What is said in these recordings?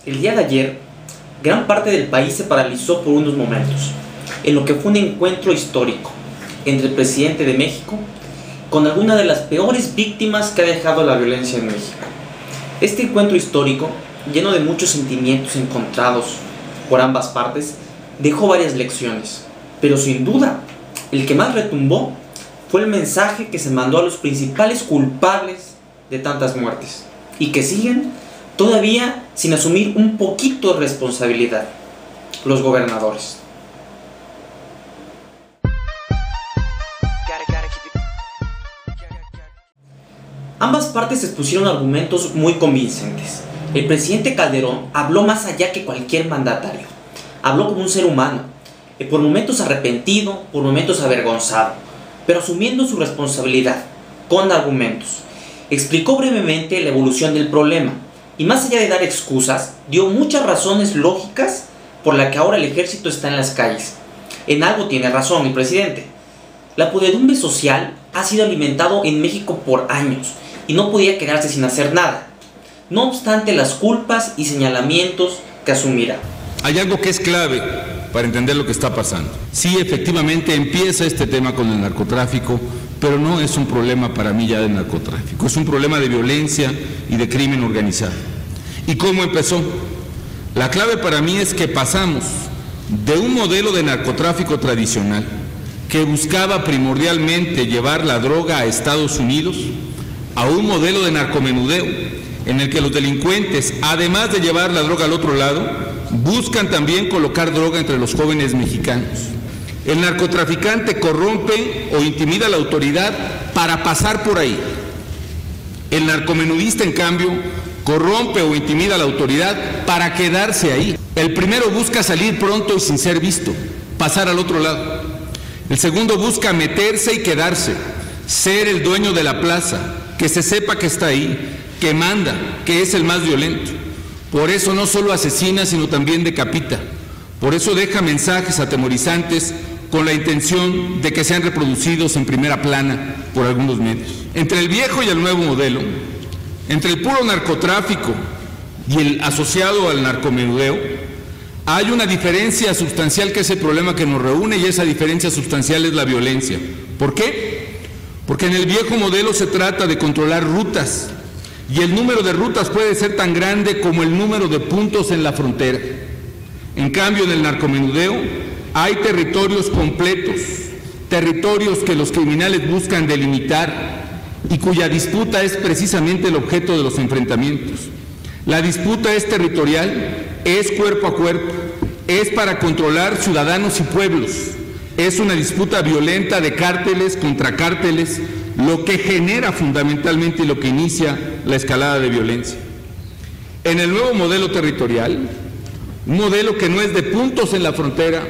El día de ayer, gran parte del país se paralizó por unos momentos, en lo que fue un encuentro histórico entre el presidente de México con alguna de las peores víctimas que ha dejado la violencia en México. Este encuentro histórico, lleno de muchos sentimientos encontrados por ambas partes, dejó varias lecciones, pero sin duda, el que más retumbó fue el mensaje que se mandó a los principales culpables de tantas muertes y que siguen todavía sin asumir un poquito de responsabilidad: los gobernadores. Ambas partes expusieron argumentos muy convincentes. El presidente Calderón habló más allá que cualquier mandatario. Habló como un ser humano, por momentos arrepentido, por momentos avergonzado, pero asumiendo su responsabilidad, con argumentos. Explicó brevemente la evolución del problema y, más allá de dar excusas, dio muchas razones lógicas por las que ahora el ejército está en las calles. En algo tiene razón el presidente. La podredumbre social ha sido alimentado en México por años y no podía quedarse sin hacer nada, no obstante las culpas y señalamientos que asumirá. Hay algo que es clave para entender lo que está pasando. Sí, efectivamente empieza este tema con el narcotráfico, pero no es un problema para mí ya del narcotráfico, es un problema de violencia y de crimen organizado. ¿Y cómo empezó? La clave para mí es que pasamos de un modelo de narcotráfico tradicional que buscaba primordialmente llevar la droga a Estados Unidos a un modelo de narcomenudeo en el que los delincuentes, además de llevar la droga al otro lado, buscan también colocar droga entre los jóvenes mexicanos. El narcotraficante corrompe o intimida a la autoridad para pasar por ahí. El narcomenudista, en cambio, corrompe o intimida a la autoridad para quedarse ahí. El primero busca salir pronto y sin ser visto, pasar al otro lado. El segundo busca meterse y quedarse, ser el dueño de la plaza, que se sepa que está ahí, que manda, que es el más violento. Por eso no solo asesina, sino también decapita. Por eso deja mensajes atemorizantes con la intención de que sean reproducidos en primera plana por algunos medios. Entre el viejo y el nuevo modelo, entre el puro narcotráfico y el asociado al narcomenudeo, hay una diferencia sustancial que es el problema que nos reúne, y esa diferencia sustancial es la violencia. ¿Por qué? Porque en el viejo modelo se trata de controlar rutas, y el número de rutas puede ser tan grande como el número de puntos en la frontera. En cambio, en el narcomenudeo hay territorios completos, territorios que los criminales buscan delimitar y cuya disputa es precisamente el objeto de los enfrentamientos. La disputa es territorial, es cuerpo a cuerpo, es para controlar ciudadanos y pueblos. Es una disputa violenta de cárteles contra cárteles, lo que genera fundamentalmente y lo que inicia la escalada de violencia. En el nuevo modelo territorial, un modelo que no es de puntos en la frontera,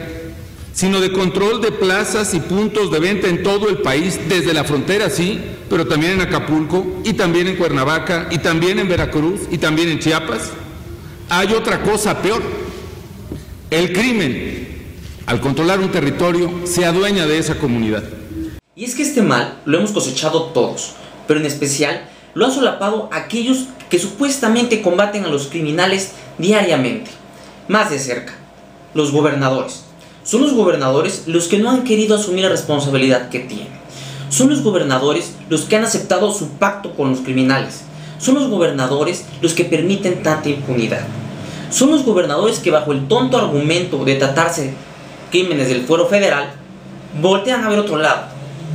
sino de control de plazas y puntos de venta en todo el país, desde la frontera sí, pero también en Acapulco, y también en Cuernavaca, y también en Veracruz, y también en Chiapas. Hay otra cosa peor: el crimen, al controlar un territorio, se adueña de esa comunidad. Y es que este mal lo hemos cosechado todos, pero en especial lo han solapado aquellos que supuestamente combaten a los criminales diariamente, más de cerca: los gobernadores. Son los gobernadores los que no han querido asumir la responsabilidad que tienen. Son los gobernadores los que han aceptado su pacto con los criminales. Son los gobernadores los que permiten tanta impunidad. Son los gobernadores que, bajo el tonto argumento de tratarse crímenes del fuero federal, voltean a ver otro lado,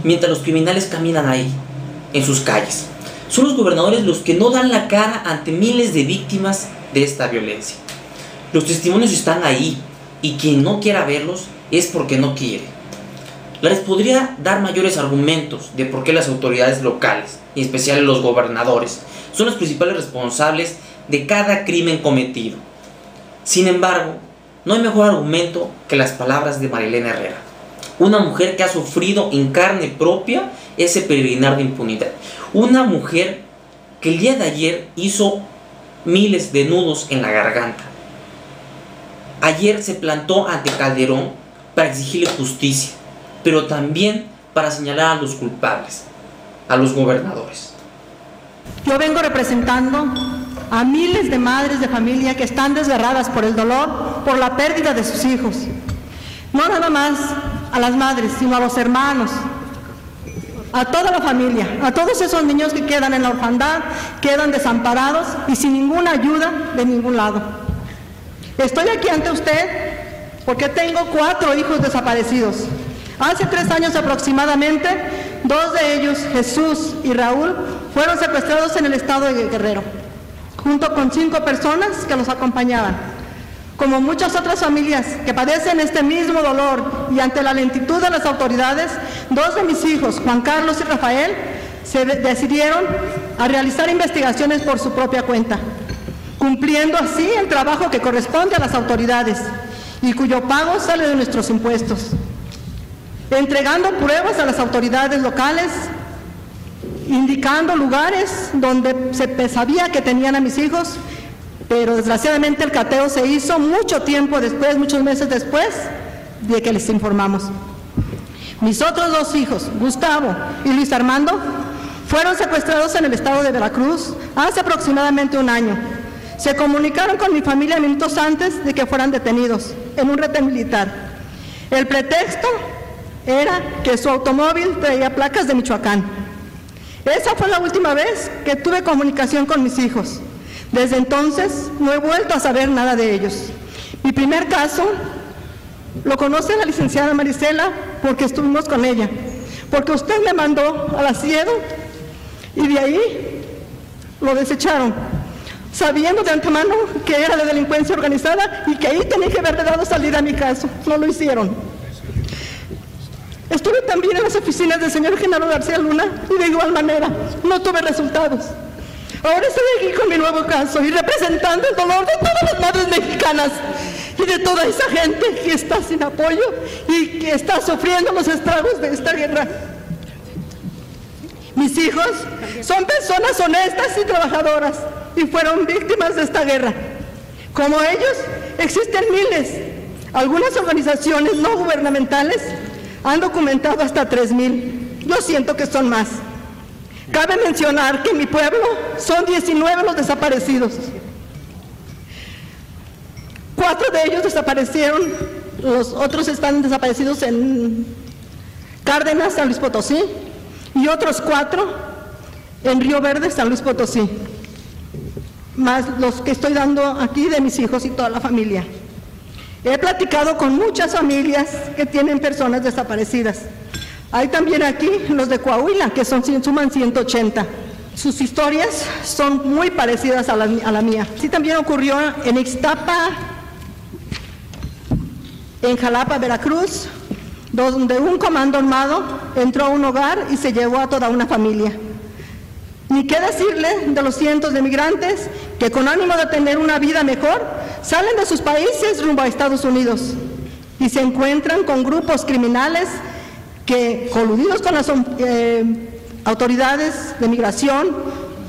mientras los criminales caminan ahí, en sus calles. Son los gobernadores los que no dan la cara ante miles de víctimas de esta violencia. Los testimonios están ahí, y quien no quiera verlos es porque no quiere. Les podría dar mayores argumentos de por qué las autoridades locales, y en especial los gobernadores, son los principales responsables de cada crimen cometido. Sin embargo, no hay mejor argumento que las palabras de Marilena Herrera, una mujer que ha sufrido en carne propia ese peregrinar de impunidad. Una mujer que el día de ayer hizo miles de nudos en la garganta. Ayer se plantó ante Calderón para exigirle justicia, pero también para señalar a los culpables, a los gobernadores. Yo vengo representando a miles de madres de familia que están desgarradas por el dolor, por la pérdida de sus hijos. No nada más a las madres, sino a los hermanos, a toda la familia, a todos esos niños que quedan en la orfandad, quedan desamparados y sin ninguna ayuda de ningún lado. Estoy aquí ante usted porque tengo 4 hijos desaparecidos. Hace 3 años aproximadamente, 2 de ellos, Jesús y Raúl, fueron secuestrados en el estado de Guerrero, junto con 5 personas que los acompañaban. Como muchas otras familias que padecen este mismo dolor y ante la lentitud de las autoridades, 2 de mis hijos, Juan Carlos y Rafael, se decidieron a realizar investigaciones por su propia cuenta, cumpliendo así el trabajo que corresponde a las autoridades y cuyo pago sale de nuestros impuestos, entregando pruebas a las autoridades locales, indicando lugares donde se sabía que tenían a mis hijos, pero desgraciadamente el cateo se hizo mucho tiempo después, muchos meses después de que les informamos. Mis otros 2 hijos, Gustavo y Luis Armando, fueron secuestrados en el estado de Veracruz hace aproximadamente 1 año. Se comunicaron con mi familia minutos antes de que fueran detenidos en un retén militar. El pretexto era que su automóvil traía placas de Michoacán. Esa fue la última vez que tuve comunicación con mis hijos. Desde entonces no he vuelto a saber nada de ellos. Mi primer caso lo conoce la licenciada Marisela porque estuvimos con ella, porque usted me mandó a la CIEDO y de ahí lo desecharon, sabiendo de antemano que era de delincuencia organizada y que ahí tenía que haberle dado salida a mi caso. No lo hicieron. Estuve también en las oficinas del señor Genaro García Luna y de igual manera no tuve resultados. Ahora estoy aquí con mi nuevo caso y representando el dolor de todas las madres mexicanas y de toda esa gente que está sin apoyo y que está sufriendo los estragos de esta guerra. Mis hijos son personas honestas y trabajadoras y fueron víctimas de esta guerra. Como ellos, existen miles. Algunas organizaciones no gubernamentales han documentado hasta 3,000. Yo siento que son más. Cabe mencionar que en mi pueblo son 19 los desaparecidos. 4 de ellos desaparecieron, los otros están desaparecidos en Cárdenas, San Luis Potosí, y otros 4 en Río Verde, San Luis Potosí, más los que estoy dando aquí de mis hijos y toda la familia. He platicado con muchas familias que tienen personas desaparecidas. Hay también aquí los de Coahuila, que suman 180. Sus historias son muy parecidas a la mía. Sí, también ocurrió en Ixtapa, en Jalapa, Veracruz, donde un comando armado entró a un hogar y se llevó a toda una familia. Ni qué decirle de los cientos de migrantes que con ánimo de tener una vida mejor salen de sus países rumbo a Estados Unidos y se encuentran con grupos criminales que, coludidos con las autoridades de migración,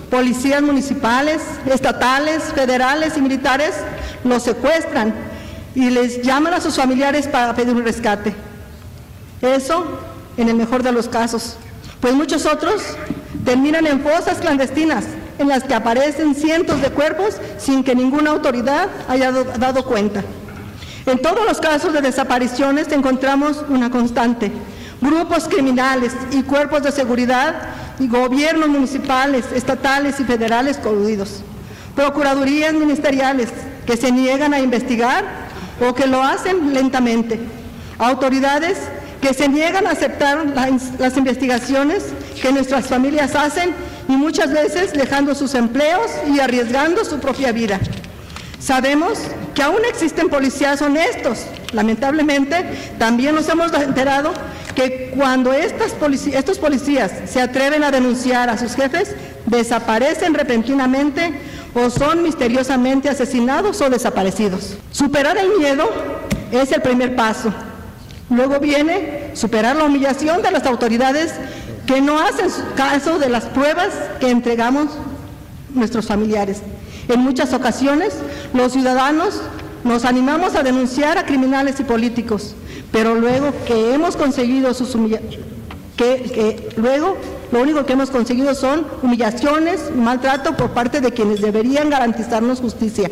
policías municipales, estatales, federales y militares, los secuestran y les llaman a sus familiares para pedir un rescate. Eso en el mejor de los casos, pues muchos otros terminan en fosas clandestinas en las que aparecen cientos de cuerpos sin que ninguna autoridad haya dado cuenta. En todos los casos de desapariciones encontramos una constante: grupos criminales y cuerpos de seguridad y gobiernos municipales, estatales y federales coludidos, procuradurías ministeriales que se niegan a investigar o que lo hacen lentamente, autoridades que se niegan a aceptar las investigaciones que nuestras familias hacen y muchas veces dejando sus empleos y arriesgando su propia vida. Sabemos que aún existen policías honestos. Lamentablemente, también nos hemos enterado que cuando estos policías se atreven a denunciar a sus jefes, desaparecen repentinamente o son misteriosamente asesinados o desaparecidos. Superar el miedo es el primer paso. Luego viene superar la humillación de las autoridades que no hacen caso de las pruebas que entregamos nuestros familiares. En muchas ocasiones, los ciudadanos nos animamos a denunciar a criminales y políticos, pero luego que hemos conseguido luego lo único que hemos conseguido son humillaciones y maltrato por parte de quienes deberían garantizarnos justicia.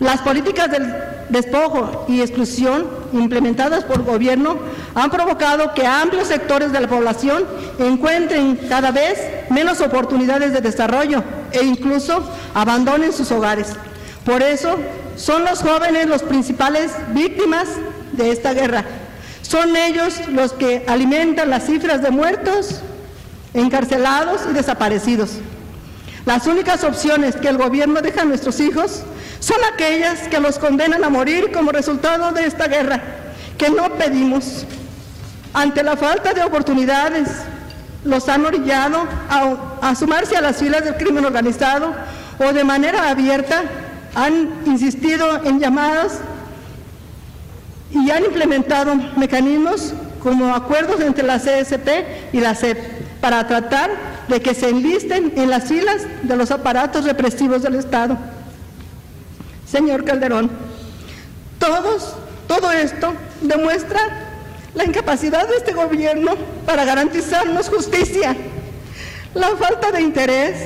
Las políticas del despojo y exclusión implementadas por el gobierno han provocado que amplios sectores de la población encuentren cada vez menos oportunidades de desarrollo e incluso abandonen sus hogares. Por eso son los jóvenes los principales víctimas de esta guerra. Son ellos los que alimentan las cifras de muertos, encarcelados y desaparecidos. Las únicas opciones que el gobierno deja a nuestros hijos son aquellas que los condenan a morir como resultado de esta guerra, que no pedimos. Ante la falta de oportunidades, los han orillado a sumarse a las filas del crimen organizado o de manera abierta han insistido en llamadas y han implementado mecanismos como acuerdos entre la CSP y la SEP para tratar de que se enlisten en las filas de los aparatos represivos del Estado. Señor Calderón, todo esto demuestra la incapacidad de este gobierno para garantizarnos justicia, la falta de interés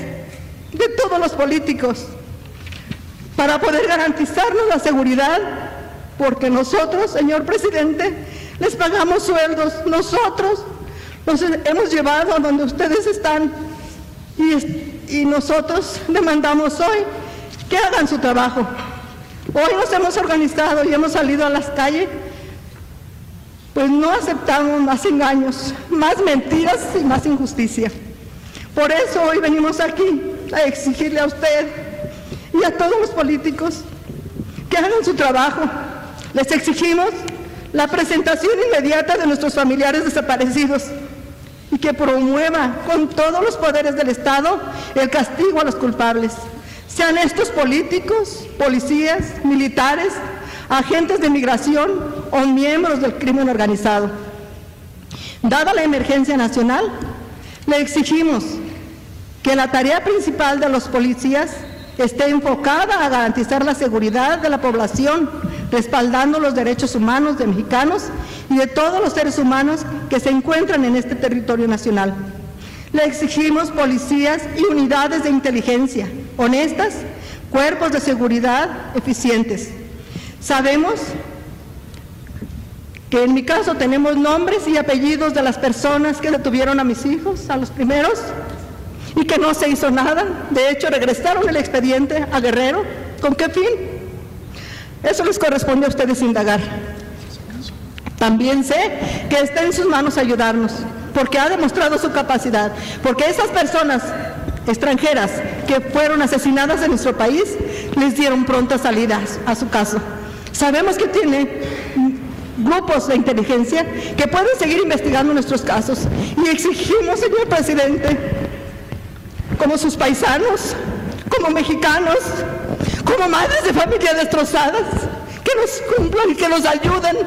de todos los políticos para poder garantizarnos la seguridad, porque nosotros, señor presidente, les pagamos sueldos, nosotros los hemos llevado a donde ustedes están y nosotros demandamos hoy que hagan su trabajo. Hoy nos hemos organizado y hemos salido a las calles, pues no aceptamos más engaños, más mentiras y más injusticia. Por eso hoy venimos aquí a exigirle a usted y a todos los políticos que hagan su trabajo. Les exigimos la presentación inmediata de nuestros familiares desaparecidos y que promueva con todos los poderes del Estado el castigo a los culpables, sean estos políticos, policías, militares, agentes de migración o miembros del crimen organizado. Dada la emergencia nacional, le exigimos que la tarea principal de los policías esté enfocada a garantizar la seguridad de la población, respaldando los derechos humanos de mexicanos y de todos los seres humanos que se encuentran en este territorio nacional. Le exigimos policías y unidades de inteligencia honestas, cuerpos de seguridad eficientes. Sabemos que en mi caso tenemos nombres y apellidos de las personas que detuvieron a mis hijos, a los primeros, y que no se hizo nada. De hecho, regresaron el expediente a Guerrero. ¿Con qué fin? Eso les corresponde a ustedes indagar. También sé que está en sus manos ayudarnos, porque ha demostrado su capacidad, porque esas personas extranjeras que fueron asesinadas en nuestro país les dieron pronta salida a su caso. Sabemos que tiene grupos de inteligencia que pueden seguir investigando nuestros casos y exigimos, señor presidente, como sus paisanos, como mexicanos, como madres de familia destrozadas, que nos cumplan y que nos ayuden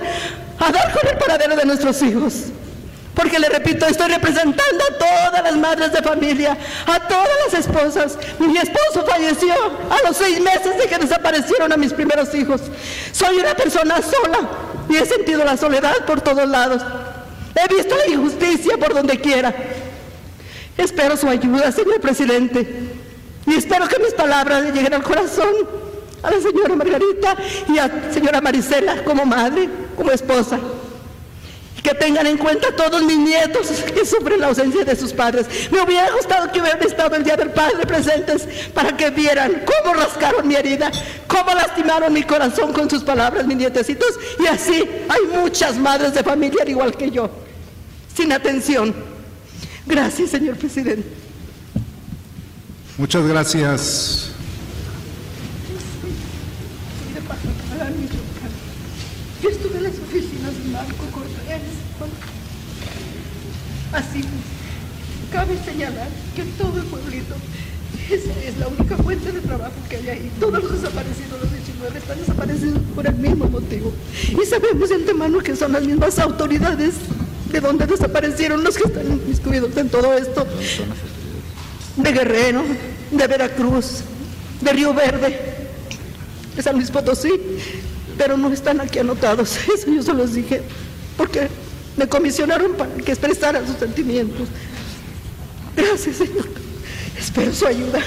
a dar con el paradero de nuestros hijos. Porque le repito, estoy representando a todas las madres de familia, a todas las esposas. Mi esposo falleció a los 6 meses de que desaparecieron a mis primeros hijos. Soy una persona sola y he sentido la soledad por todos lados. He visto la injusticia por donde quiera. Espero su ayuda, señor presidente, y espero que mis palabras le lleguen al corazón a la señora Margarita y a la señora Marisela como madre, como esposa. Que tengan en cuenta todos mis nietos que sufren la ausencia de sus padres. Me hubiera gustado que hubieran estado el Día del Padre presentes para que vieran cómo rascaron mi herida, cómo lastimaron mi corazón con sus palabras, mis nietecitos. Y así hay muchas madres de familia al igual que yo, sin atención. Gracias, señor presidente. Muchas gracias. Yo estuve en las oficinas de Marco Cortés. Así, cabe señalar que todo el pueblito, esa es la única fuente de trabajo que hay ahí. Todos los desaparecidos, los 19, están desaparecidos por el mismo motivo. Y sabemos de antemano que son las mismas autoridades de donde desaparecieron los que están inmiscuidos en todo esto. De Guerrero, de Veracruz, de Río Verde, de San Luis Potosí, pero no están aquí anotados. Eso yo se los dije porque me comisionaron para que expresara sus sentimientos. Gracias, Señor. Espero su ayuda.